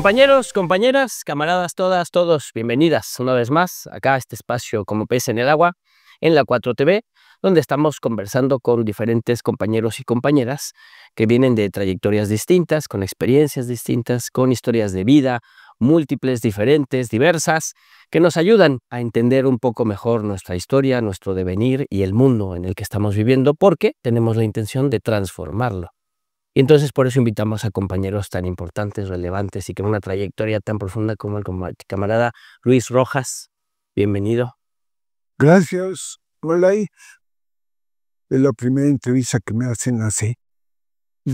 Compañeros, compañeras, camaradas todas, todos, bienvenidas una vez más acá a este espacio como pez en el agua, en la 4TV, donde estamos conversando con diferentes compañeros y compañeras que vienen de trayectorias distintas, con experiencias distintas, con historias de vida múltiples, diferentes, diversas, que nos ayudan a entender un poco mejor nuestra historia, nuestro devenir y el mundo en el que estamos viviendo, porque tenemos la intención de transformarlo. Y entonces por eso invitamos a compañeros tan importantes, relevantes y con una trayectoria tan profunda como el camarada Luis Rojas. Bienvenido. Gracias, Olay. Es la primera entrevista que me hacen así.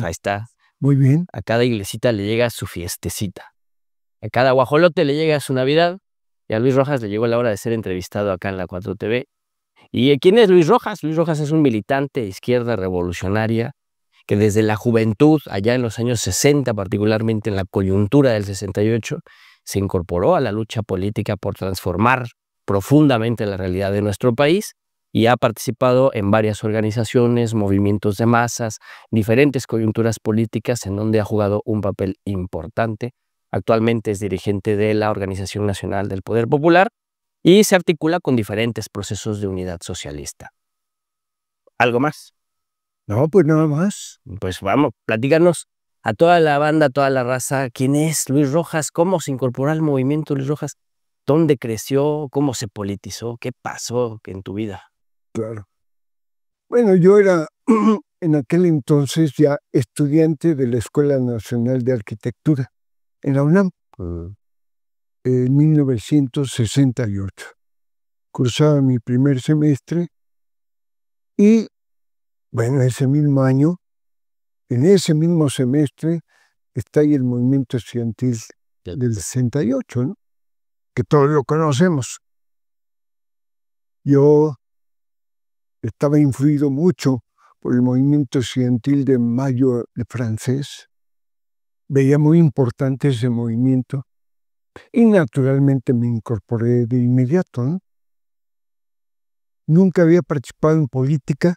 Ahí está. Muy bien. A cada iglesita le llega su fiestecita. A cada guajolote le llega su Navidad. Y a Luis Rojas le llegó la hora de ser entrevistado acá en la 4TV. ¿Y quién es Luis Rojas? Luis Rojas es un militante de izquierda revolucionaria que desde la juventud, allá en los años 60, particularmente en la coyuntura del 68, se incorporó a la lucha política por transformar profundamente la realidad de nuestro país y ha participado en varias organizaciones, movimientos de masas, diferentes coyunturas políticas en donde ha jugado un papel importante. Actualmente es dirigente de la Organización Nacional del Poder Popular y se articula con diferentes procesos de unidad socialista. ¿Algo más? No, pues nada más. Pues vamos, platícanos a toda la banda, a toda la raza, ¿quién es Luis Rojas? ¿Cómo se incorporó al movimiento Luis Rojas? ¿Dónde creció? ¿Cómo se politizó? ¿Qué pasó en tu vida? Claro. Bueno, yo era en aquel entonces ya estudiante de la Escuela Nacional de Arquitectura en la UNAM, en 1968. Cursaba mi primer semestre y, bueno, ese mismo año, en ese mismo semestre, está ahí el movimiento estudiantil del 68, ¿no? Que todos lo conocemos. Yo estaba influido mucho por el movimiento estudiantil de Mayo de francés. Veía muy importante ese movimiento y naturalmente me incorporé de inmediato, ¿no? Nunca había participado en política,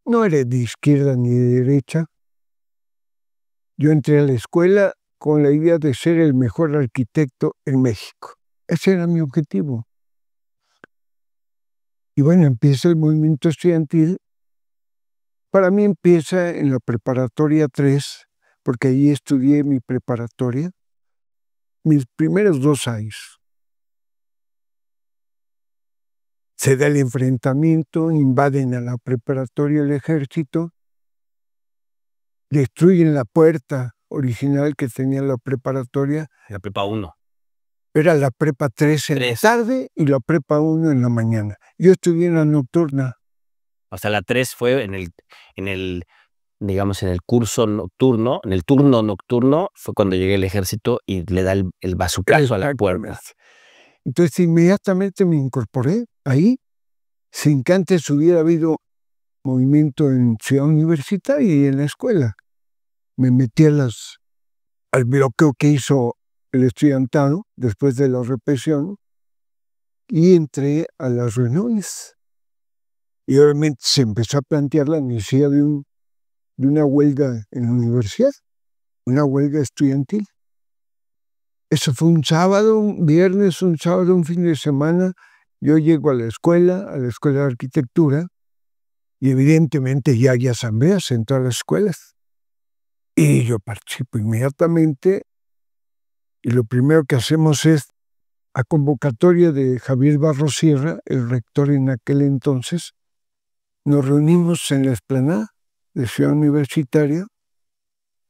no era de izquierda ni de derecha. Yo entré a la escuela con la idea de ser el mejor arquitecto en México. Ese era mi objetivo. Y bueno, empieza el movimiento estudiantil. Para mí empieza en la preparatoria 3, porque allí estudié mi preparatoria, mis primeros 2 años. Se da el enfrentamiento, invaden a la preparatoria el ejército, destruyen la puerta original que tenía la preparatoria. La prepa 1. Era la prepa 3 en la tarde y la prepa 1 en la mañana. Yo estudié en la nocturna. O sea, la 3 fue digamos, en el curso nocturno, en el turno nocturno, fue cuando llegué al ejército y le da el bazucazo a la puerta. Entonces inmediatamente me incorporé ahí, sin que antes hubiera habido movimiento en Ciudad Universitaria y en la escuela. Me metí al bloqueo que hizo el estudiantado después de la represión y entré a las reuniones. Y obviamente se empezó a plantear la necesidad de una huelga en la universidad, una huelga estudiantil. Eso fue un sábado, un viernes, un sábado, un fin de semana. Yo llego a la escuela de arquitectura, y evidentemente ya hay asambleas en todas las escuelas. Y yo participo inmediatamente, y lo primero que hacemos es, a convocatoria de Javier Barros Sierra, el rector en aquel entonces, nos reunimos en la explanada de Ciudad Universitaria,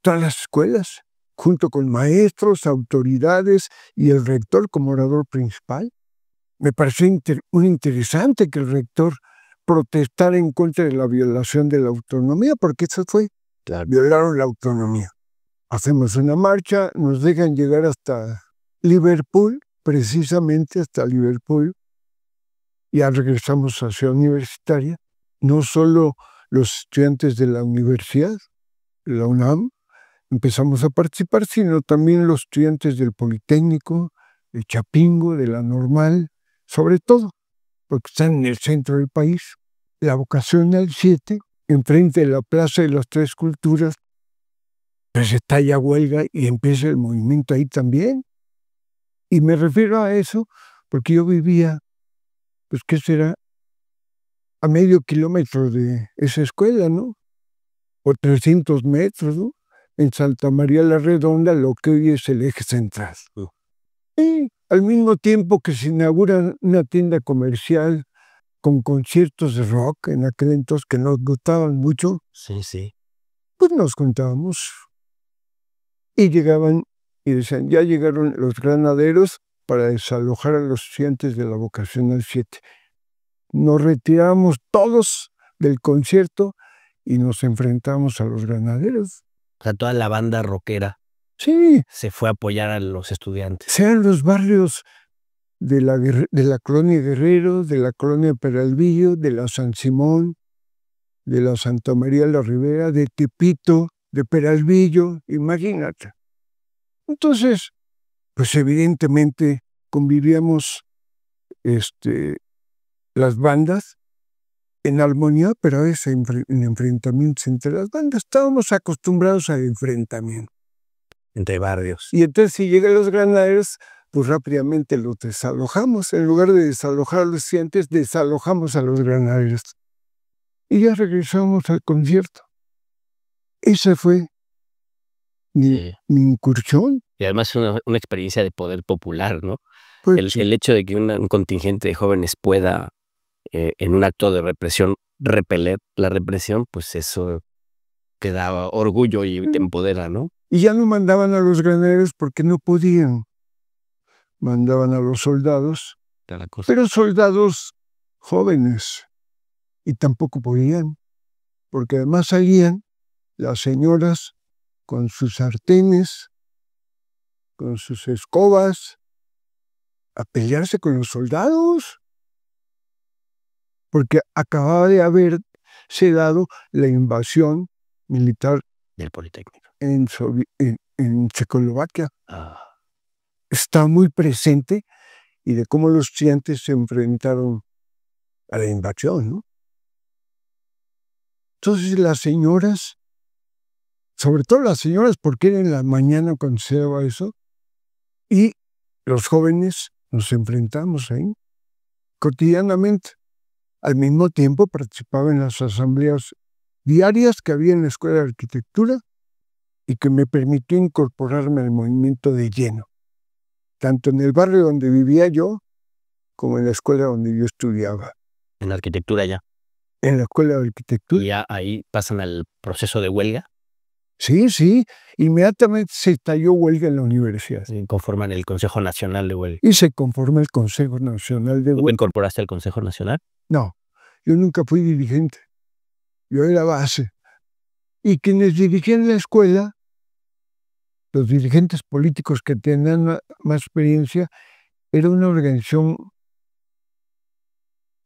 todas las escuelas, junto con maestros, autoridades y el rector como orador principal. Me pareció muy interesante que el rector protestara en contra de la violación de la autonomía, porque eso fue, violaron la autonomía. Hacemos una marcha, nos dejan llegar hasta Liverpool, precisamente hasta Liverpool, ya regresamos a Ciudad Universitaria. No solo los estudiantes de la universidad, la UNAM, empezamos a participar, sino también los estudiantes del Politécnico, de Chapingo, de la Normal, sobre todo, porque están en el centro del país. La Vocacional 7, enfrente de la Plaza de las Tres Culturas, pues estalla huelga y empieza el movimiento ahí también. Y me refiero a eso porque yo vivía, pues, ¿qué será? A medio kilómetro de esa escuela, ¿no? O 300 metros, ¿no? En Santa María la Redonda, lo que hoy es el Eje Central. Y al mismo tiempo que se inaugura una tienda comercial con conciertos de rock en aquel entonces que nos gustaban mucho, Sí. pues nos juntábamos y llegaban y decían, ya llegaron los granaderos para desalojar a los estudiantes de la vocacional 7. Nos retiramos todos del concierto y nos enfrentamos a los granaderos. O sea, toda la banda rockera Sí, se fue a apoyar a los estudiantes. sean los barrios de la colonia Guerrero, de la colonia Peralvillo, de la San Simón, de la Santa María la Ribera, de Tepito, de Peralvillo, imagínate. Entonces, pues evidentemente convivíamos las bandas en armonía, pero a veces en enfrentamientos entre las bandas. Estábamos acostumbrados al enfrentamiento. Entre barrios. Y entonces si llegan los granaderos, pues rápidamente los desalojamos. En lugar de desalojar a los estudiantes, desalojamos a los granaderos. Y ya regresamos al concierto. Esa fue mi incursión. Y además una experiencia de poder popular, ¿no? Pues, El hecho de que un contingente de jóvenes pueda, en un acto de represión, repeler la represión, pues eso te da orgullo y te empodera, ¿no? Y ya no mandaban a los granaderos porque no podían. Mandaban a los soldados, pero soldados jóvenes. Y tampoco podían, porque además salían las señoras con sus sartenes, con sus escobas, a pelearse con los soldados, porque acababa de haberse dado la invasión militar del Politécnico en Checoslovaquia. Está muy presente y de cómo los estudiantes se enfrentaron a la invasión, ¿no? Entonces las señoras, sobre todo las señoras, porque era en la mañana cuando se daba eso, y los jóvenes nos enfrentamos ahí cotidianamente. Al mismo tiempo participaba en las asambleas diarias que había en la Escuela de Arquitectura y que me permitió incorporarme al movimiento de lleno, tanto en el barrio donde vivía yo como en la escuela donde yo estudiaba. En arquitectura ya. En la Escuela de Arquitectura. Y ya ahí pasan al proceso de huelga. Sí, inmediatamente se estalló huelga en la universidad. Y conforman el Consejo Nacional de Huelga. Y se conforma el Consejo Nacional de Huelga. ¿Tú incorporaste al Consejo Nacional? No, yo nunca fui dirigente. Yo era base. Y quienes dirigían la escuela, los dirigentes políticos que tenían más experiencia, era una organización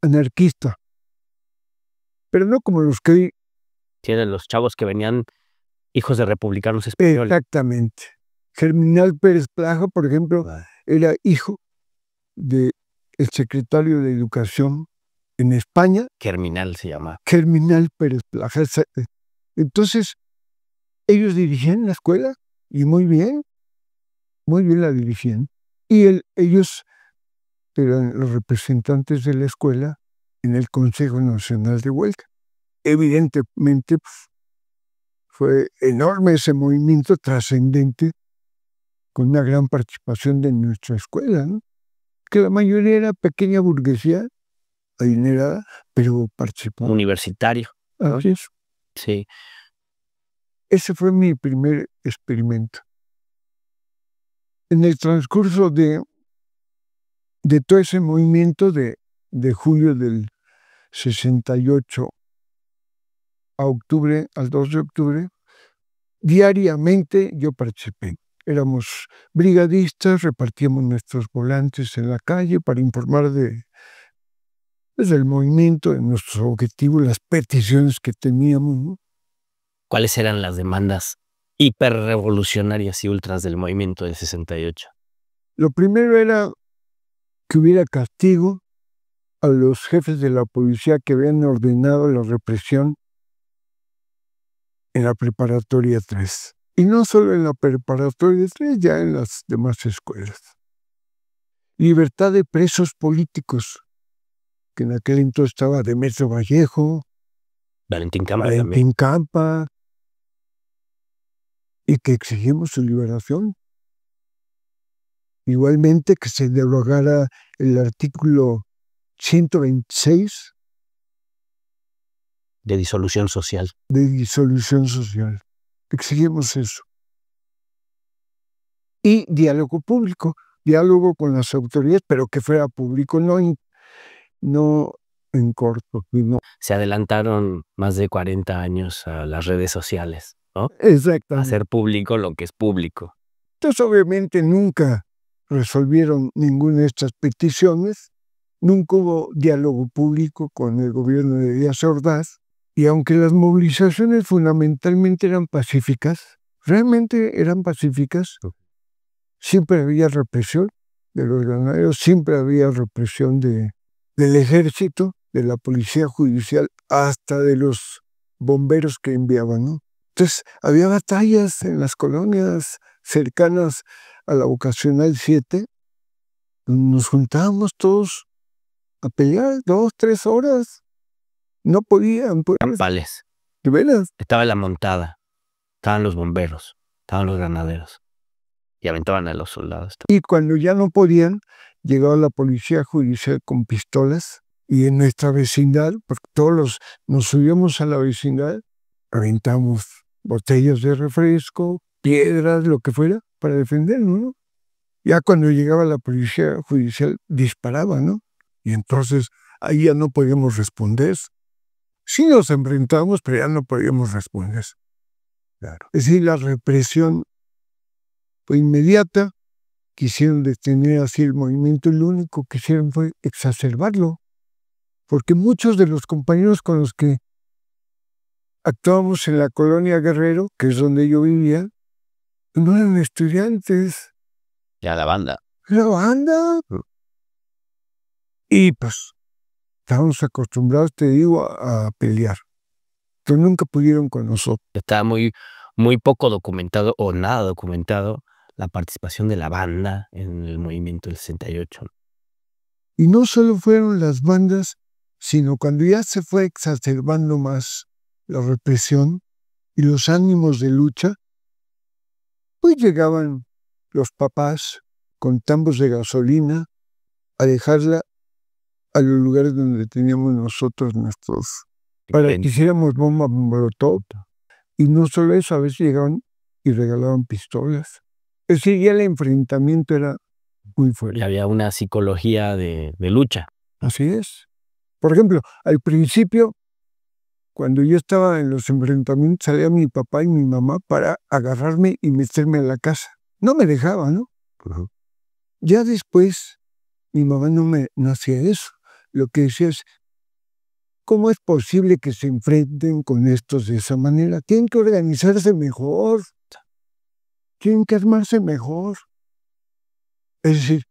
anarquista. Pero no como los que hoy. Tienen los chavos que venían hijos de republicanos españoles. Exactamente. Germinal Pérez Plaja, por ejemplo, era hijo del secretario de Educación en España. Germinal se llama. Germinal Pérez Plaja. Entonces, ellos dirigían la escuela y muy bien la dirigían. Y ellos eran los representantes de la escuela en el Consejo Nacional de Huelga. Evidentemente, fue enorme ese movimiento trascendente con una gran participación de nuestra escuela, ¿no? Que la mayoría era pequeña burguesía, adinerada, pero participó. Universitario. Así es. Sí. Ese fue mi primer experimento. En el transcurso de todo ese movimiento de julio del 68 a octubre, al 2 de octubre, diariamente yo participé. Éramos brigadistas, repartíamos nuestros volantes en la calle para informar desde el movimiento, de nuestros objetivos, las peticiones que teníamos, ¿no? ¿Cuáles eran las demandas hiperrevolucionarias y ultras del movimiento del 68? Lo primero era que hubiera castigo a los jefes de la policía que habían ordenado la represión en la preparatoria 3. Y no solo en la preparatoria de 3, ya en las demás escuelas. Libertad de presos políticos, que en aquel entonces estaba Demetrio Vallejo, Valentín Campa también. Valentín Campa, y que exigimos su liberación. Igualmente que se derogara el artículo 126 De disolución social. de disolución social. Exigimos eso. Y diálogo público, diálogo con las autoridades, pero que fuera público, no en corto. No. Se adelantaron más de 40 años a las redes sociales, ¿no? Exactamente. Hacer público lo que es público. Entonces, obviamente, nunca resolvieron ninguna de estas peticiones, nunca hubo diálogo público con el gobierno de Díaz Ordaz, y aunque las movilizaciones fundamentalmente eran pacíficas, realmente eran pacíficas, siempre había represión de los granaderos, siempre había represión del ejército, de la policía judicial, hasta de los bomberos que enviaban, ¿no? Entonces, había batallas en las colonias cercanas a la Vocacional 7, donde nos juntábamos todos a pelear 2, 3 horas. No podían, pues. Campales. ¿De veras? Estaba la montada, estaban los bomberos, estaban los granaderos. Y aventaban a los soldados. Y cuando ya no podían, llegaba la policía judicial con pistolas, y en nuestra vecindad, porque todos nos subíamos a la vecindad, aventamos botellas de refresco, piedras, lo que fuera, para defendernos, ¿no? Ya cuando llegaba la policía judicial, disparaba, ¿no? Y entonces ahí ya no podíamos responder. Sí nos enfrentábamos, pero ya no podíamos responder. Claro. Es decir, la represión fue inmediata, quisieron detener así el movimiento y lo único que hicieron fue exacerbarlo, porque muchos de los compañeros con los que actuábamos en la colonia Guerrero, que es donde yo vivía, no eran estudiantes. Ya la banda. La banda. Y pues estábamos acostumbrados, te digo, a pelear. Pero nunca pudieron con nosotros. Está muy poco documentado o nada documentado la participación de la banda en el movimiento del 68. Y no solo fueron las bandas, sino cuando ya se fue exacerbando más la represión y los ánimos de lucha, pues llegaban los papás con tambos de gasolina a dejarla a los lugares donde teníamos nosotros nuestros, para que hiciéramos bomba molotov. Y no solo eso, a veces llegaban y regalaban pistolas. Es decir, ya el enfrentamiento era muy fuerte. Y había una psicología de lucha. Así es. Por ejemplo, al principio, cuando yo estaba en los enfrentamientos, salía mi papá y mi mamá para agarrarme y meterme a la casa. No me dejaba, ¿no? Ya después, mi mamá no hacía eso. Lo que decía es, ¿cómo es posible que se enfrenten con estos de esa manera? Tienen que organizarse mejor. Tienen que armarse mejor. Es decir,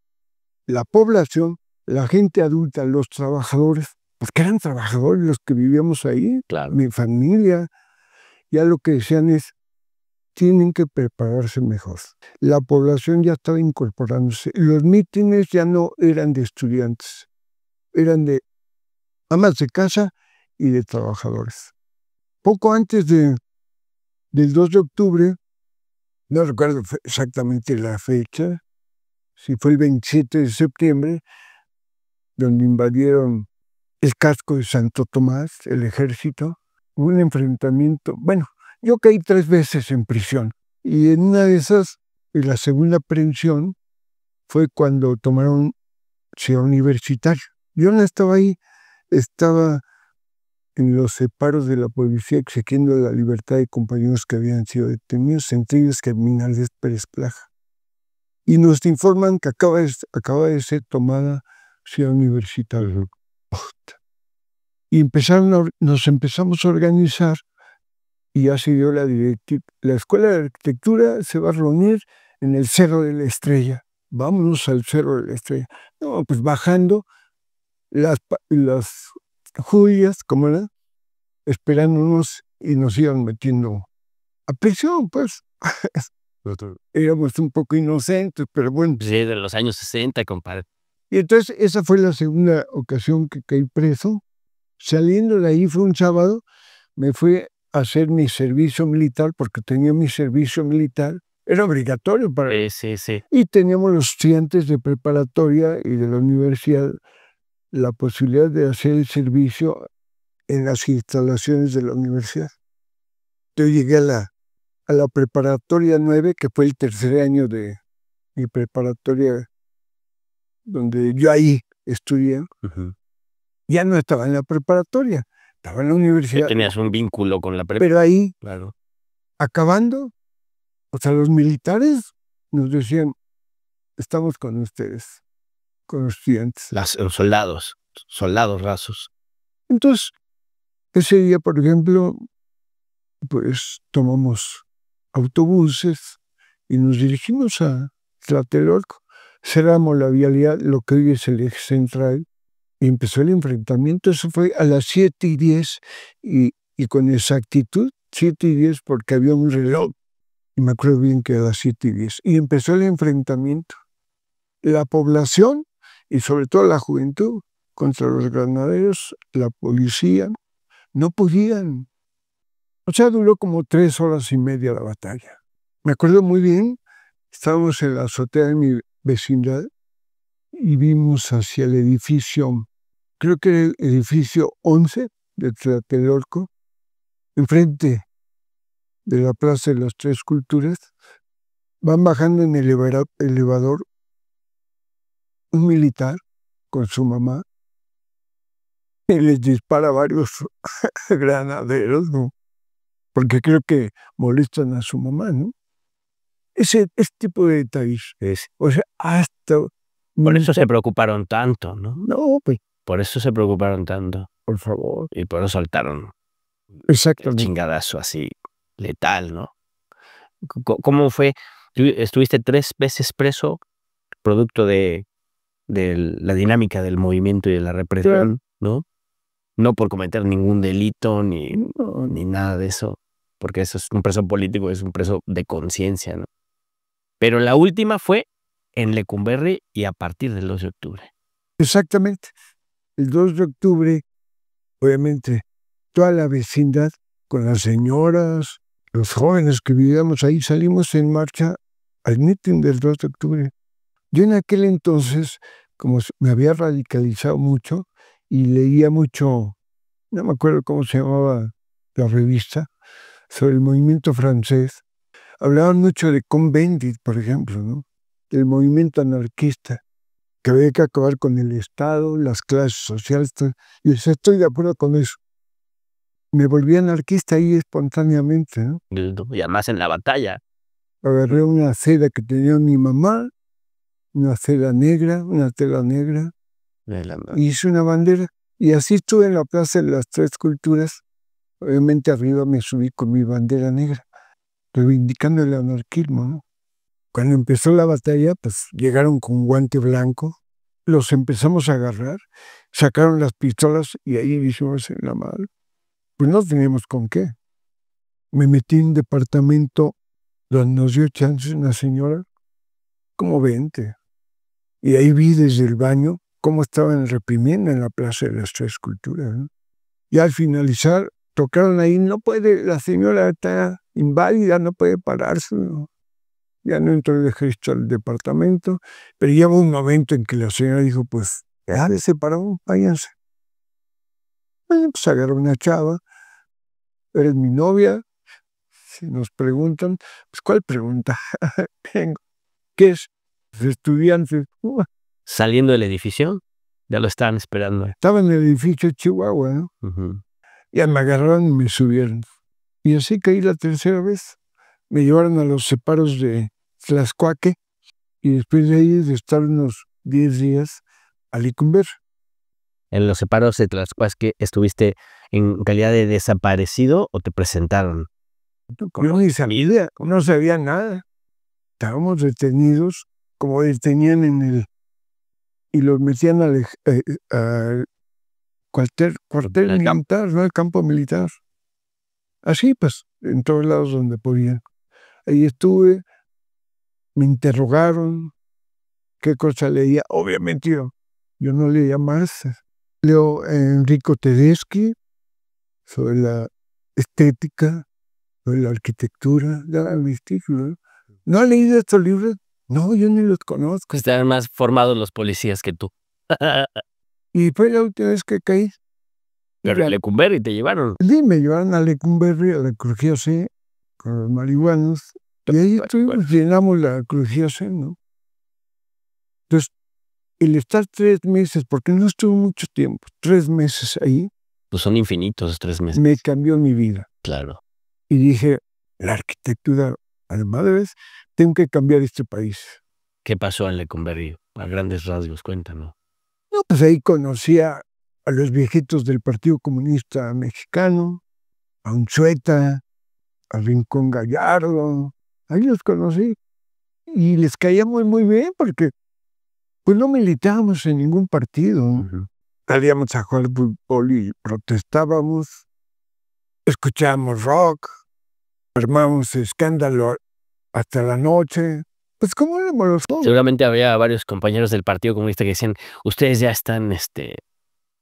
la población, la gente adulta, los trabajadores, porque eran trabajadores los que vivíamos ahí, claro. Mi familia, ya lo que decían es, tienen que prepararse mejor. La población ya estaba incorporándose. Los mítines ya no eran de estudiantes, eran de amas de casa y de trabajadores. Poco antes del 2 de octubre, no recuerdo exactamente la fecha, si fue el 27 de septiembre, donde invadieron el casco de Santo Tomás, el ejército, hubo un enfrentamiento. Bueno, yo caí 3 veces en prisión, y en una de esas, en la segunda aprehensión, fue cuando tomaron Ciudad Universitaria. Yo no estaba ahí, estaba en los separos de la policía exigiendo la libertad de compañeros que habían sido detenidos, entre ellos Germinal Pérez Plaja. Y nos informan que acaba de ser tomada Ciudad Universitaria. Y nos empezamos a organizar, y ya se dio la directiva. La Escuela de Arquitectura se va a reunir en el Cerro de la Estrella. Vámonos al Cerro de la Estrella. No, pues bajando las judías, como era, esperándonos, y nos iban metiendo a prisión, pues. Éramos un poco inocentes, pero bueno. Sí, de los años 60, compadre. Y entonces esa fue la segunda ocasión que caí preso. Saliendo de ahí fue un sábado, me fui a hacer mi servicio militar, porque tenía mi servicio militar, era obligatorio para... Sí. Y teníamos los estudiantes de preparatoria y de la universidad la posibilidad de hacer el servicio en las instalaciones de la universidad. Yo llegué a la preparatoria 9, que fue el tercer año de mi preparatoria, donde yo ahí estudié. Ya no estaba en la preparatoria, estaba en la universidad. Tenías un vínculo con la prepa. Pero ahí, claro, acabando, o sea, los militares nos decían, estamos con ustedes, con los estudiantes. Los soldados rasos. Entonces, ese día, por ejemplo, pues tomamos autobuses y nos dirigimos a Tlatelolco. Cerramos la vialidad, lo que hoy es el eje central, y empezó el enfrentamiento. Eso fue a las 7:10 y con exactitud 7:10, porque había un reloj, y me acuerdo bien que a las 7:10. Y empezó el enfrentamiento. La población, y sobre todo la juventud, contra los granaderos, la policía, no podían. O sea, duró como 3 horas y media la batalla. Me acuerdo muy bien, estábamos en la azotea de mi vecindad y vimos hacia el edificio, creo que era el edificio 11 de Tlatelolco, enfrente de la Plaza de las Tres Culturas. Van bajando en el elevador un militar con su mamá y les dispara a varios granaderos, ¿no? Porque creo que molestan a su mamá, ¿no? Ese tipo de detalles. O sea, hasta... Por eso se preocuparon tanto, ¿no? No, pues... Por eso se preocuparon tanto. Por favor. Y por eso soltaron Exactamente. el chingadazo así, letal, ¿no? ¿Cómo fue? Estuviste 3 veces preso, producto de la dinámica del movimiento y de la represión, ¿no? No por cometer ningún delito ni nada de eso, porque eso es un preso político, es un preso de conciencia, ¿no? Pero la última fue en Lecumberri y a partir del 2 de octubre. Exactamente. El 2 de octubre, obviamente, toda la vecindad, con las señoras, los jóvenes que vivíamos ahí, salimos en marcha al mitin del 2 de octubre. Yo en aquel entonces, como me había radicalizado mucho y leía mucho, no me acuerdo cómo se llamaba la revista, sobre el movimiento francés, hablaban mucho de Cohn-Bendit, por ejemplo, ¿no? El movimiento anarquista, que había que acabar con el Estado, las clases sociales. Y yo estoy de acuerdo con eso. Me volví anarquista ahí espontáneamente, ¿no? Y además en la batalla. Agarré una seda que tenía mi mamá, una tela negra, y hice una bandera. Y así estuve en la Plaza de las Tres Culturas. Obviamente arriba me subí con mi bandera negra, reivindicando el anarquismo, ¿no? Cuando empezó la batalla, pues llegaron con guante blanco, los empezamos a agarrar, sacaron las pistolas y ahí hicimos en la mano. Pues no teníamos con qué. Me metí en un departamento donde nos dio chance una señora, como 20. Y ahí vi desde el baño cómo estaban reprimiendo en la Plaza de las Tres Culturas, ¿no? Y al finalizar, tocaron ahí, no puede, la señora está inválida, no puede pararse, ¿no? Ya no entró el ejército al departamento, pero ya hubo un momento en que la señora dijo, pues, ya se paró, váyanse. Bueno, pues agarró una chava, eres mi novia, si nos preguntan, pues, ¿cuál pregunta? ¿Qué es? Los estudiantes. Saliendo del edificio, ya lo estaban esperando. Estaba en el edificio de Chihuahua, ¿no? Ya me agarraron y me subieron. Y así caí la tercera vez. Me llevaron a los separos de Tlaxcuaque y después de ahí de estar unos 10 días a Lecumberri. En los separos de Tlaxcuaque, ¿estuviste en calidad de desaparecido o te presentaron? Yo ni sabía, no sabía nada. Estábamos detenidos, como detenían y los metían al cuartel militar, ¿no? Al campo militar. Así pues, en todos lados donde podía. Ahí estuve, me interrogaron qué cosa leía. Obviamente yo no leía Marx. Leo a Enrico Tedeschi sobre la estética, sobre la arquitectura, ya mis títulos. ¿No han leído estos libros? No, yo ni los conozco. Estaban más formados los policías que tú. Y fue la última vez que caí. Pero en Lecumberri te llevaron. Sí, me llevaron a Lecumberri, a la Crujía C, con los marihuanos. Y ahí estuvimos, llenamos la Crujía C, ¿no? Entonces, el estar 3 meses, porque no estuve mucho tiempo, 3 meses ahí. Pues son infinitos 3 meses. Me cambió mi vida. Claro. Y dije, la arquitectura, además de vez, tengo que cambiar este país. ¿Qué pasó en Lecumberri? A grandes rasgos, cuéntanos. No, pues ahí conocí a los viejitos del Partido Comunista Mexicano, a Unzueta, a Rincón Gallardo. Ahí los conocí. Y les caía muy, muy bien porque pues no militábamos en ningún partido. Salíamos a jugar fútbol y protestábamos. Escuchábamos rock. Armábamos escándalo hasta la noche. Pues como éramos los jóvenes. Seguramente había varios compañeros del Partido Comunista que decían, ustedes ya están,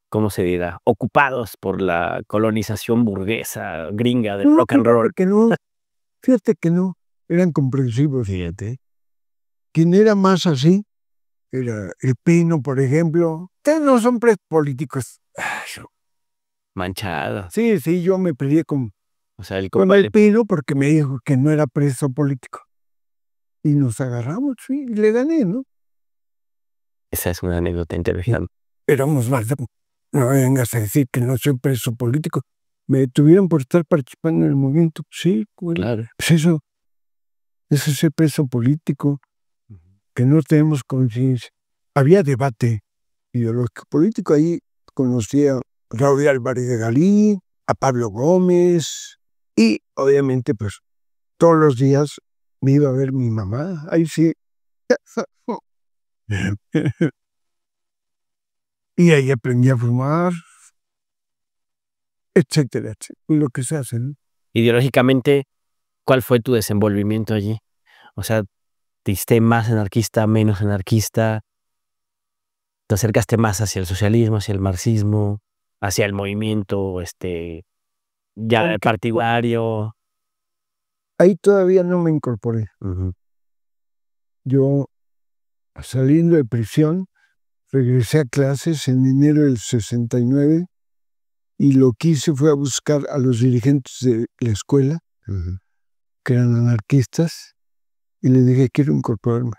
¿cómo se dirá? Ocupados por la colonización burguesa, gringa del rock and roll. Fíjate que no. Eran comprensivos. Fíjate. Quien era más así era el Pino, por ejemplo. Ustedes no son presos políticos. Manchado. Sí, yo me peleé con el Pino porque me dijo que no era preso político. Y nos agarramos, sí, y le gané, ¿no? Esa es una anécdota interesante. Éramos más. No vengas a decir que no soy preso político. Me detuvieron por estar participando en el movimiento. Sí, claro. Pues eso es ser preso político, que no tenemos conciencia. Había debate ideológico político. Ahí conocí a Raúl Álvarez de Galí, a Pablo Gómez, y obviamente pues todos los días me iba a ver mi mamá. Ahí sí. Y ahí aprendí a fumar, etcétera, lo que se hace, ¿no? Ideológicamente, ¿cuál fue tu desenvolvimiento allí? O sea, ¿te hiciste más anarquista, menos anarquista? ¿Te acercaste más hacia el socialismo, hacia el marxismo, hacia el movimiento, ya partidario? Ahí todavía no me incorporé. Yo, saliendo de prisión, regresé a clases en enero del 69 y lo que hice fue a buscar a los dirigentes de la escuela, que eran anarquistas, y les dije, quiero incorporarme.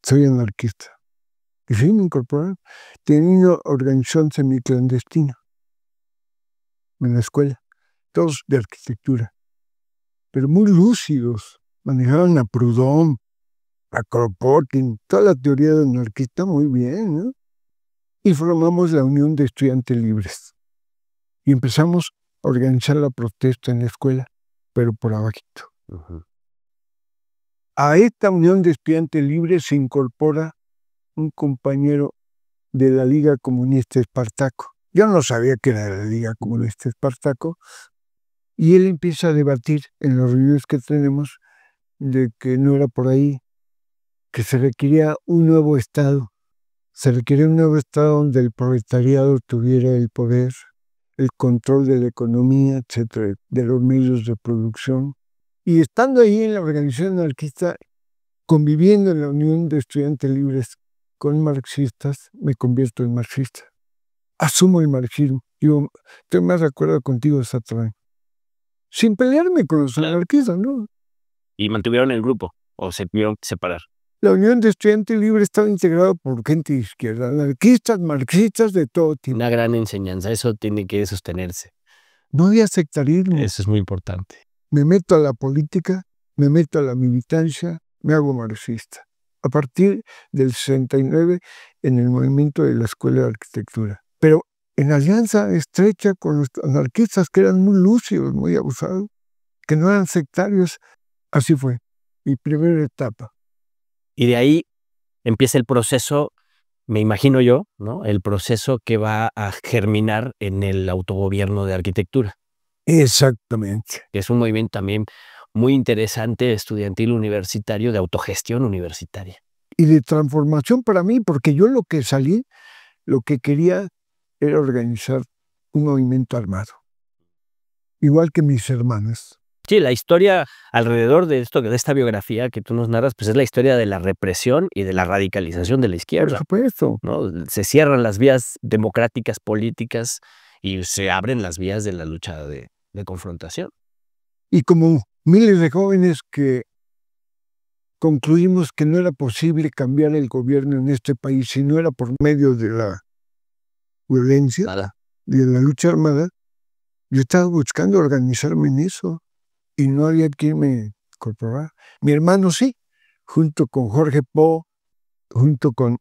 Soy anarquista. Y sí, me incorporaron. Tenía una organización semiclandestina en la escuela, todos de arquitectura, pero muy lúcidos. Manejaban a Proudhon, a Kropotkin, toda la teoría de anarquista muy bien, ¿no? Y formamos la Unión de Estudiantes Libres. Y empezamos a organizar la protesta en la escuela, pero por abajito. A esta Unión de Estudiantes Libres se incorpora un compañero de la Liga Comunista Espartaco. Yo no sabía que era la Liga Comunista Espartaco, y él empieza a debatir en los reuniones que tenemos de que no era por ahí, que se requería un nuevo Estado. Se requería un nuevo Estado donde el proletariado tuviera el poder, el control de la economía, etcétera, de los medios de producción. Y estando ahí en la organización anarquista, conviviendo en la Unión de Estudiantes Libres con marxistas, me convierto en marxista. Asumo el marxismo. Yo estoy más de acuerdo contigo, Satrán. Sin pelearme con los anarquistas, ¿no? ¿Y mantuvieron el grupo o se tuvieron que separar? La Unión de Estudiantes Libres estaba integrada por gente de izquierda, anarquistas, marxistas, de todo tipo. Una gran enseñanza, eso tiene que sostenerse. No había sectarismo. Eso es muy importante. Me meto a la política, me meto a la militancia, me hago marxista. A partir del 69 en el movimiento de la Escuela de Arquitectura. Pero en alianza estrecha con los anarquistas que eran muy lúcidos, muy abusados, que no eran sectarios. Así fue mi primera etapa. Y de ahí empieza el proceso, me imagino yo, ¿no? El proceso que va a germinar en el autogobierno de arquitectura. Exactamente. que es un movimiento también muy interesante, estudiantil universitario, de autogestión universitaria. Y de transformación para mí, porque yo lo que salí, lo que quería era organizar un movimiento armado, igual que mis hermanas. Sí, la historia alrededor de esto, de esta biografía que tú nos narras, pues es la historia de la represión y de la radicalización de la Por izquierda, supuesto. ¿no? Se cierran las vías democráticas políticas y se abren las vías de la lucha de confrontación. Y como miles de jóvenes que concluimos que no era posible cambiar el gobierno en este país si no era por medio de la violencia, Nada. de la lucha armada, yo estaba buscando organizarme en eso y no había quien me incorporara. Mi hermano sí, junto con Jorge Po, junto con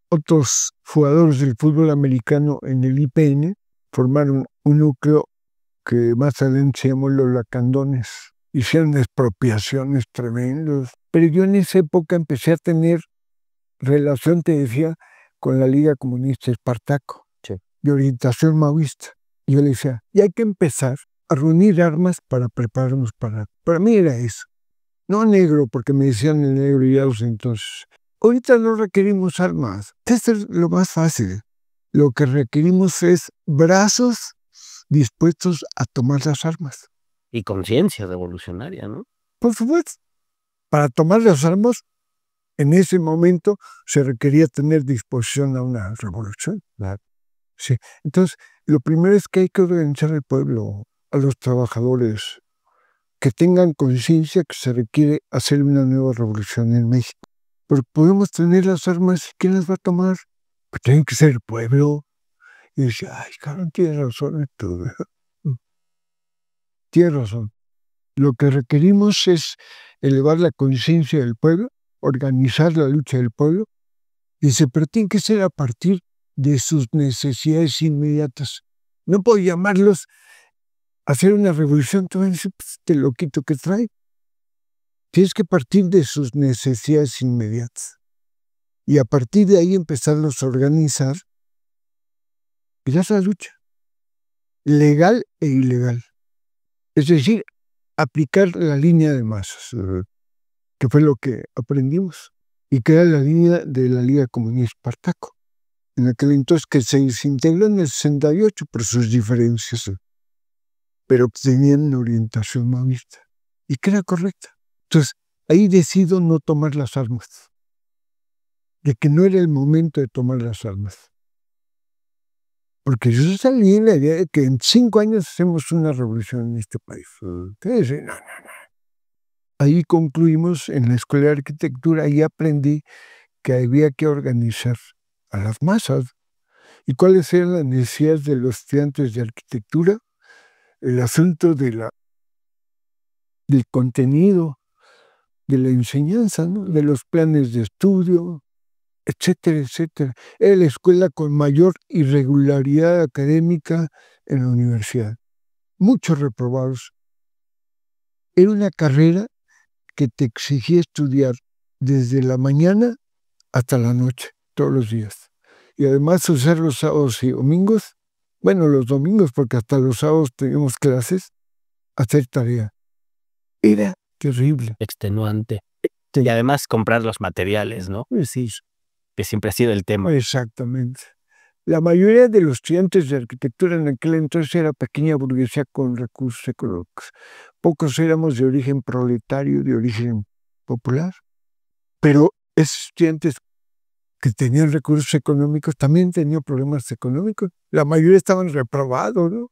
otros jugadores del fútbol americano en el IPN, formaron un núcleo que más adelante se llamó los Lacandones. Hicieron expropiaciones tremendas. Pero yo en esa época empecé a tener relación, te decía, con la Liga Comunista Espartaco, Sí. de orientación maoísta. Yo le decía, y hay que empezar a reunir armas para prepararnos para... Para mí era eso. No negro, porque me decían el negro y ya entonces. Ahorita no requerimos armas. Esto es lo más fácil. Lo que requerimos es brazos dispuestos a tomar las armas. Y conciencia revolucionaria, ¿no? Por supuesto. Para tomar las armas, en ese momento se requería tener disposición a una revolución. Sí. Entonces, lo primero es que hay que organizar al pueblo, a los trabajadores, que tengan conciencia que se requiere hacer una nueva revolución en México. Pero podemos tener las armas, ¿quién las va a tomar? Pues tiene que ser el pueblo. Y dice, ay, cabrón, tienes razón tú. Tienes razón. Lo que requerimos es elevar la conciencia del pueblo, organizar la lucha del pueblo. Dice, pero tiene que ser a partir de sus necesidades inmediatas. No puedo llamarlos a hacer una revolución. Tú vas a decir, pues, este loquito que trae. Tienes que partir de sus necesidades inmediatas. Y a partir de ahí empezarlos a organizar. Y ya es la lucha. Legal e ilegal. Es decir, aplicar la línea de masas, que fue lo que aprendimos, y que era la línea de la Liga Comunista Espartaco, en aquel entonces que se desintegró en el 68 por sus diferencias, pero que tenían una orientación maoísta, y que era correcta. Entonces, ahí decido no tomar las armas, de que no era el momento de tomar las armas. Porque yo salí en la idea de que en 5 años hacemos una revolución en este país. Entonces, no. Ahí concluimos en la Escuela de Arquitectura y aprendí que había que organizar a las masas. ¿Y cuáles eran las necesidades de los estudiantes de arquitectura? El asunto del contenido, de la enseñanza, ¿no? De los planes de estudio, etcétera, etcétera. Era la escuela con mayor irregularidad académica en la universidad. Muchos reprobados. Era una carrera que te exigía estudiar desde la mañana hasta la noche, todos los días. Y además usar los sábados y domingos, bueno, los domingos, porque hasta los sábados teníamos clases, hacer tarea. Era terrible. Extenuante. Y además comprar los materiales, ¿no? Pues sí. Que siempre ha sido el tema. Exactamente. La mayoría de los estudiantes de arquitectura en aquel entonces era pequeña burguesía con recursos económicos. Pocos éramos de origen proletario, de origen popular. Pero esos estudiantes que tenían recursos económicos también tenían problemas económicos. La mayoría estaban reprobados, ¿no?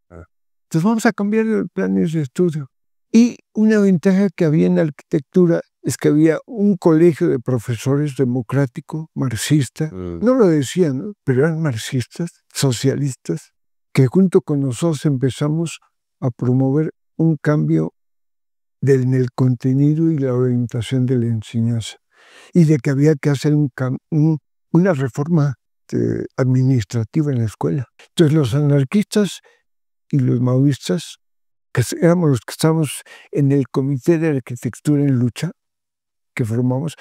Entonces vamos a cambiar los planes de estudio. Y una ventaja que había en la arquitectura es que había un colegio de profesores democrático, marxista, no lo decían, ¿no? Pero eran marxistas, socialistas, que junto con nosotros empezamos a promover un cambio en el contenido y la orientación de la enseñanza, y de que había que hacer una reforma administrativa en la escuela. Entonces los anarquistas y los maoístas, que éramos los que estábamos en el Comité de Arquitectura en Lucha, que formamos,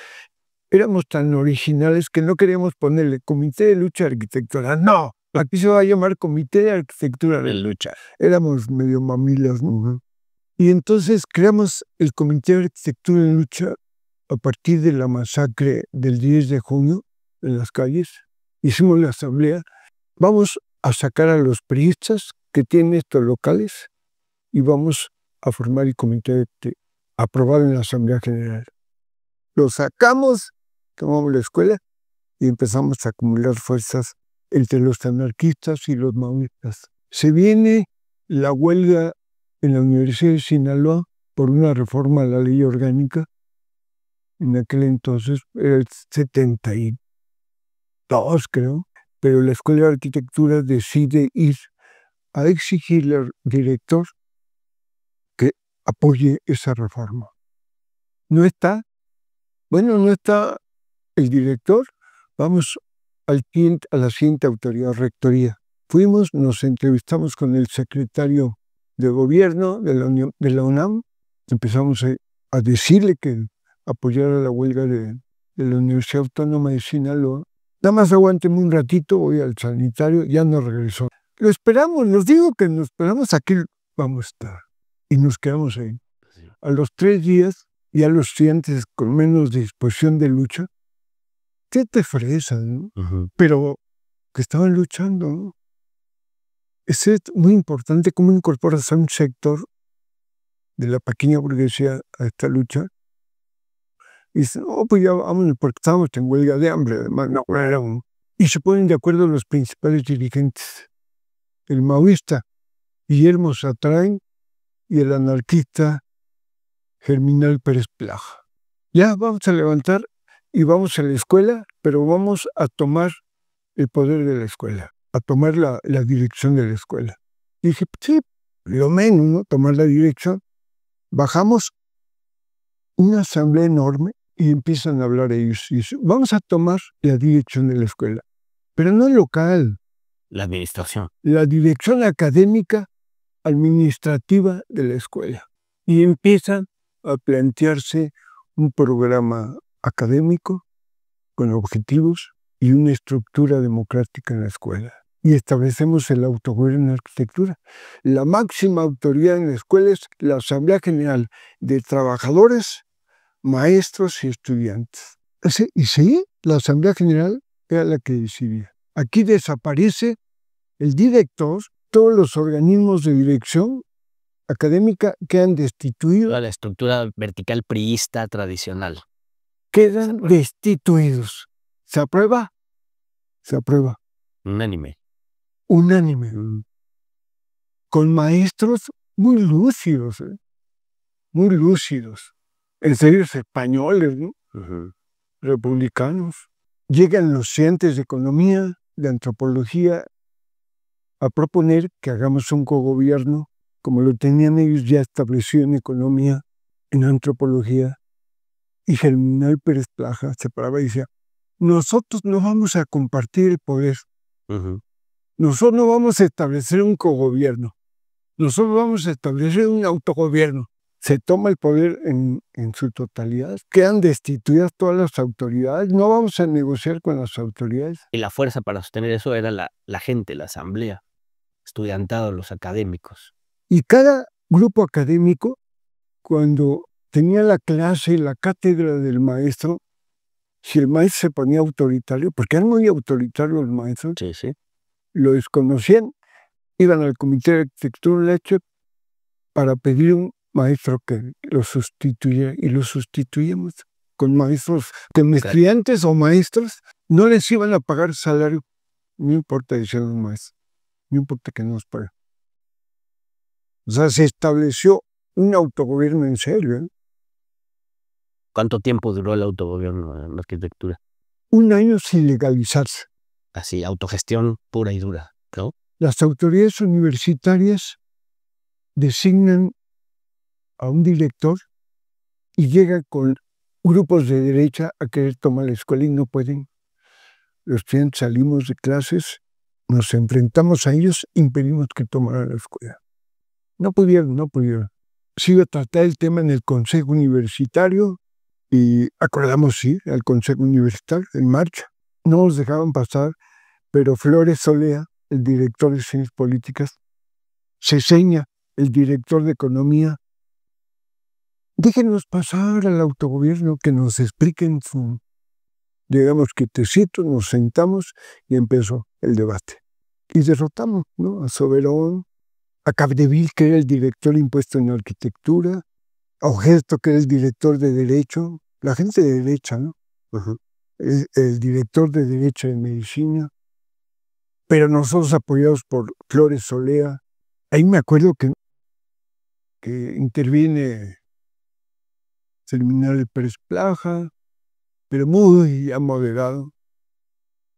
éramos tan originales que no queríamos ponerle Comité de Lucha Arquitectura. No, Aquí se va a llamar Comité de Arquitectura de Lucha. Éramos medio mamilas, ¿no? Y entonces creamos el Comité de Arquitectura de Lucha a partir de la masacre del 10 de junio en las calles. Hicimos la asamblea. Vamos a sacar a los priistas que tienen estos locales y vamos a formar el comité aprobado en la Asamblea General. Lo sacamos, tomamos la escuela y empezamos a acumular fuerzas entre los anarquistas y los maoístas. Se viene la huelga en la Universidad de Sinaloa por una reforma a la ley orgánica. En aquel entonces era el 72, creo, pero la Escuela de Arquitectura decide ir a exigirle al director que apoye esa reforma. No está el director, vamos a la siguiente autoridad, rectoría. Fuimos, nos entrevistamos con el secretario de gobierno de la UNAM, empezamos a decirle que apoyara la huelga de la Universidad Autónoma de Sinaloa. Nada más aguánteme un ratito, voy al sanitario, ya no regresó. Lo esperamos, nos digo que nos esperamos, aquí vamos a estar. Y nos quedamos ahí. A los 3 días, ya los estudiantes con menos disposición de lucha, ¿qué te fresa, no? Pero que estaban luchando, ¿no? Es muy importante cómo incorporas a un sector de la pequeña burguesía a esta lucha. Y dicen, pues ya vámonos porque estamos en huelga de hambre, además, no, y se ponen de acuerdo los principales dirigentes. El maoísta Guillermo Satrain y el anarquista Germinal Pérez Plaja. Ya vamos a levantar y vamos a la escuela, pero vamos a tomar el poder de la escuela, a tomar la dirección de la escuela. Y dije, sí, lo menos, ¿no? Tomar la dirección. Bajamos una asamblea enorme y empiezan a hablar ellos. Y dicen, vamos a tomar la dirección de la escuela, pero no local. La administración. La dirección académica administrativa de la escuela. Y empiezan a plantearse un programa académico con objetivos y una estructura democrática en la escuela. Y establecemos el autogobierno en arquitectura. La máxima autoridad en la escuela es la Asamblea General de Trabajadores, Maestros y Estudiantes. Y sí, la Asamblea General era la que decidía. Aquí desaparece el director, todos los organismos de dirección académica quedan destituidos. Toda la estructura vertical priista tradicional. Quedan destituidos. ¿Se aprueba? Se aprueba. Unánime. Unánime. Con maestros muy lúcidos, muy lúcidos. En serio, españoles, ¿no? Republicanos. Llegan los estudiantes de economía, de antropología, a proponer que hagamos un cogobierno, como lo tenían ellos ya establecido en economía, en antropología. Y Germinal Pérez Plaja se paraba y decía, nosotros no vamos a compartir el poder. Nosotros no vamos a establecer un cogobierno. Nosotros vamos a establecer un autogobierno. Se toma el poder en su totalidad. Quedan destituidas todas las autoridades. No vamos a negociar con las autoridades. Y la fuerza para sostener eso era la gente, la asamblea, estudiantado, los académicos. Y cada grupo académico, cuando tenía la clase y la cátedra del maestro, si el maestro se ponía autoritario, porque eran muy autoritarios los maestros, Sí. Lo desconocían, iban al comité de arquitectura de hecho para pedir un maestro que lo sustituyera, y lo sustituíamos con maestros que estudiantes o maestros no les iban a pagar salario, no importa, decían los maestros, no importa que no nos paguen. O sea, se estableció un autogobierno en serio, ¿eh? ¿Cuánto tiempo duró el autogobierno en la arquitectura? 1 año sin legalizarse. Así, autogestión pura y dura, ¿no? Las autoridades universitarias designan a un director y llega con grupos de derecha a querer tomar la escuela y no pueden. Los estudiantes salimos de clases, nos enfrentamos a ellos, impedimos que tomaran la escuela. No pudieron. Se iba a tratar el tema en el Consejo Universitario y acordamos ir al Consejo Universitario en marcha. No nos dejaban pasar, pero Flores Solea el director de Ciencias Políticas, Ceseña, el director de Economía. Déjenos pasar al autogobierno, que nos expliquen su, digamos, quietecito, nos sentamos y empezó el debate. Y derrotamos, ¿no?, a Soberón, a Capdeville, que era el director impuesto en arquitectura, a Ojerto, que era el director de Derecho, la gente de derecha, ¿no? El director de Derecho en Medicina, pero nosotros apoyados por Flores Solea. Ahí me acuerdo que interviene Seminario Pérez Plaja, pero muy moderado.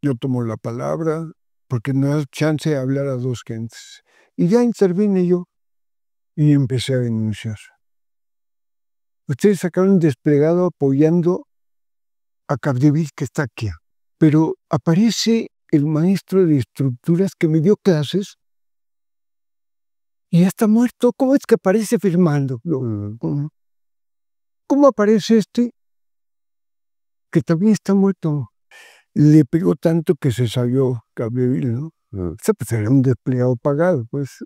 Yo tomo la palabra porque no da chance de hablar a dos gentes. Y ya intervine yo y empecé a denunciar. Ustedes sacaron un desplegado apoyando a Capdeville, que está aquí, pero aparece el maestro de estructuras que me dio clases y ya está muerto. ¿Cómo es que aparece firmando? ¿Cómo aparece este que también está muerto? Le pegó tanto que se salió Capdeville, ¿no? Ese pues era un desplegado pagado, pues,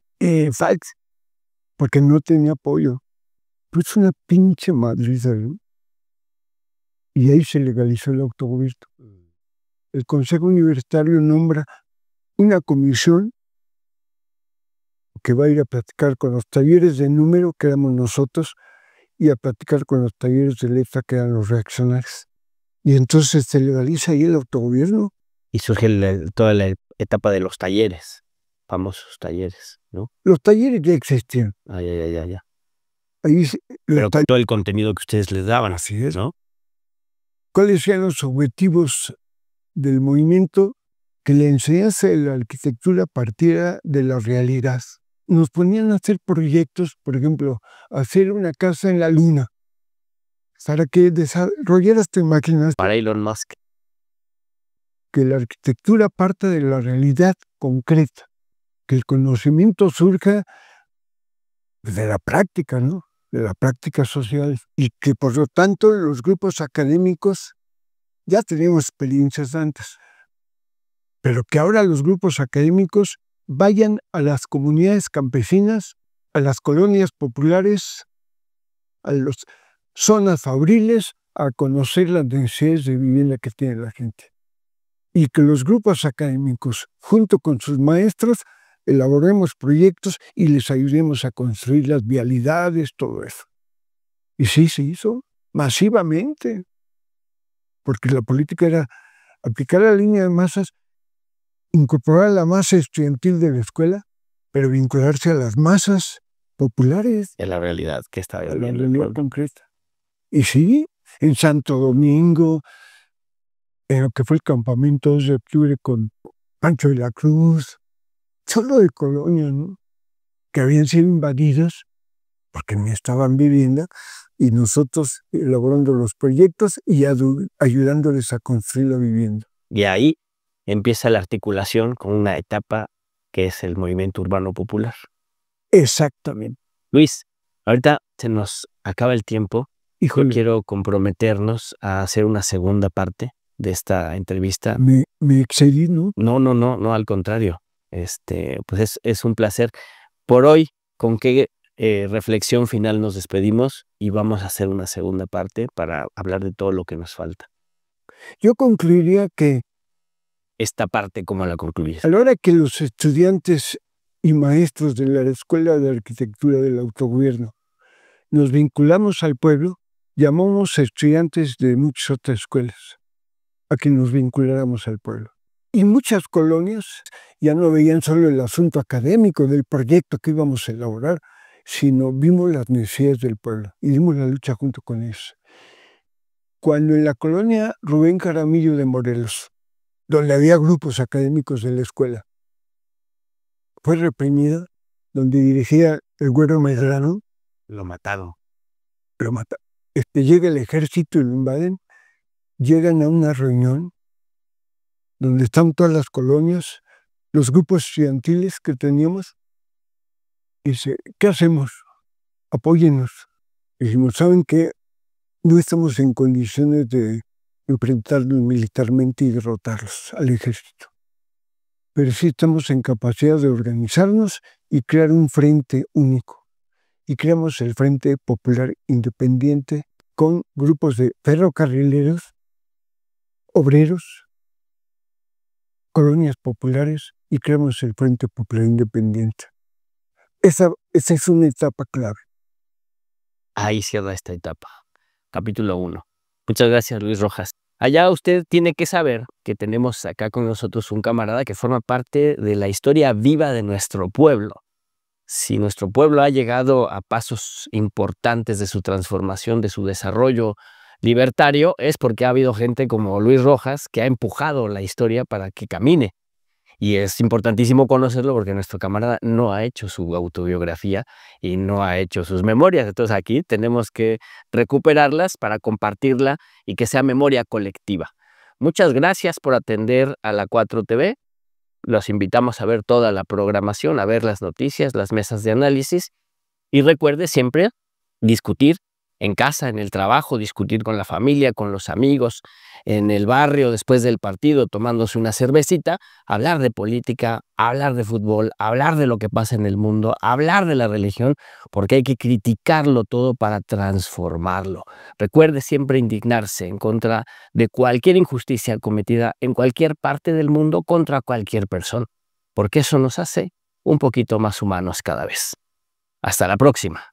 fax, porque no tenía apoyo. Pues una pinche madriza, ¿no? Y ahí se legalizó el autogobierno. El Consejo Universitario nombra una comisión que va a ir a platicar con los talleres de número, que éramos nosotros, y a platicar con los talleres de letra, que eran los reaccionarios. Y entonces se legaliza ahí el autogobierno. Y surge toda la etapa de los talleres, famosos talleres, ¿no? Los talleres ya existían. Ya. Ahí pero con todo el contenido que ustedes les daban. Así es, ¿no? ¿Cuáles eran los objetivos del movimiento? Que la enseñanza de la arquitectura partiera de la realidad. Nos ponían a hacer proyectos, por ejemplo, hacer una casa en la luna, para que desarrollaras tu imaginación. Para Elon Musk. Que la arquitectura parta de la realidad concreta, que el conocimiento surja de la práctica, ¿no?, de la práctica social, y que por lo tanto los grupos académicos ya teníamos experiencias antes, pero que ahora los grupos académicos vayan a las comunidades campesinas, a las colonias populares, a las zonas fabriles, a conocer las necesidades de vivienda que tiene la gente. Y que los grupos académicos, junto con sus maestros, elaboremos proyectos y les ayudemos a construir las vialidades, todo eso. Y sí se hizo masivamente, porque la política era aplicar la línea de masas, incorporar a la masa estudiantil de la escuela, pero vincularse a las masas populares. En la realidad que estaba La viviendo. realidad concreta. Y sí, en Santo Domingo, en lo que fue el campamento 2 de octubre con Pancho de la Cruz, solo de colonias, ¿no?, que habían sido invadidas porque no estaban vivienda, y nosotros elaborando los proyectos y ayudándoles a construir la vivienda. Y ahí empieza la articulación con una etapa que es el movimiento urbano popular. Exactamente. Luis, ahorita se nos acaba el tiempo. Híjole, Yo quiero comprometernos a hacer una segunda parte de esta entrevista. me excedí, ¿no? No, al contrario. Pues es un placer. Por hoy, ¿con qué reflexión final nos despedimos? Y vamos a hacer una segunda parte para hablar de todo lo que nos falta. Yo concluiría que Esta parte, ¿cómo la concluyes? a la hora que los estudiantes y maestros de la Escuela de Arquitectura del Autogobierno nos vinculamos al pueblo, llamamos a estudiantes de muchas otras escuelas a que nos vinculáramos al pueblo. Y muchas colonias ya no veían solo el asunto académico del proyecto que íbamos a elaborar, sino vimos las necesidades del pueblo y dimos la lucha junto con ellos. Cuando en la colonia Rubén Jaramillo de Morelos, donde había grupos académicos de la escuela, fue reprimida, donde dirigía el Güero Medrano, Lo matado. lo mata. Llega el ejército y lo invaden, llegan a una reunión donde están todas las colonias, los grupos estudiantiles que teníamos, y dice, ¿qué hacemos? Apóyennos. Y dijimos, ¿saben qué? No estamos en condiciones de enfrentarnos militarmente y derrotarlos al ejército. pero sí estamos en capacidad de organizarnos y crear un frente único. Y creamos el Frente Popular Independiente con grupos de ferrocarrileros, obreros, colonias populares, y creamos el Frente Popular Independiente. Esa es una etapa clave. Ahí cierra esta etapa. Capítulo 1. Muchas gracias, Luis Rojas. Allá usted tiene que saber que tenemos acá con nosotros un camarada que forma parte de la historia viva de nuestro pueblo. Si nuestro pueblo ha llegado a pasos importantes de su transformación, de su desarrollo libertario, es porque ha habido gente como Luis Rojas que ha empujado la historia para que camine. Y es importantísimo conocerlo porque nuestro camarada no ha hecho su autobiografía y no ha hecho sus memorias. Entonces aquí tenemos que recuperarlas para compartirla y que sea memoria colectiva. Muchas gracias por atender a la 4TV. Los invitamos a ver toda la programación, a ver las noticias, las mesas de análisis. Y recuerde siempre discutir en casa, en el trabajo, discutir con la familia, con los amigos, en el barrio, después del partido, tomándose una cervecita, hablar de política, hablar de fútbol, hablar de lo que pasa en el mundo, hablar de la religión, porque hay que criticarlo todo para transformarlo. Recuerde siempre indignarse en contra de cualquier injusticia cometida en cualquier parte del mundo contra cualquier persona, porque eso nos hace un poquito más humanos cada vez. Hasta la próxima.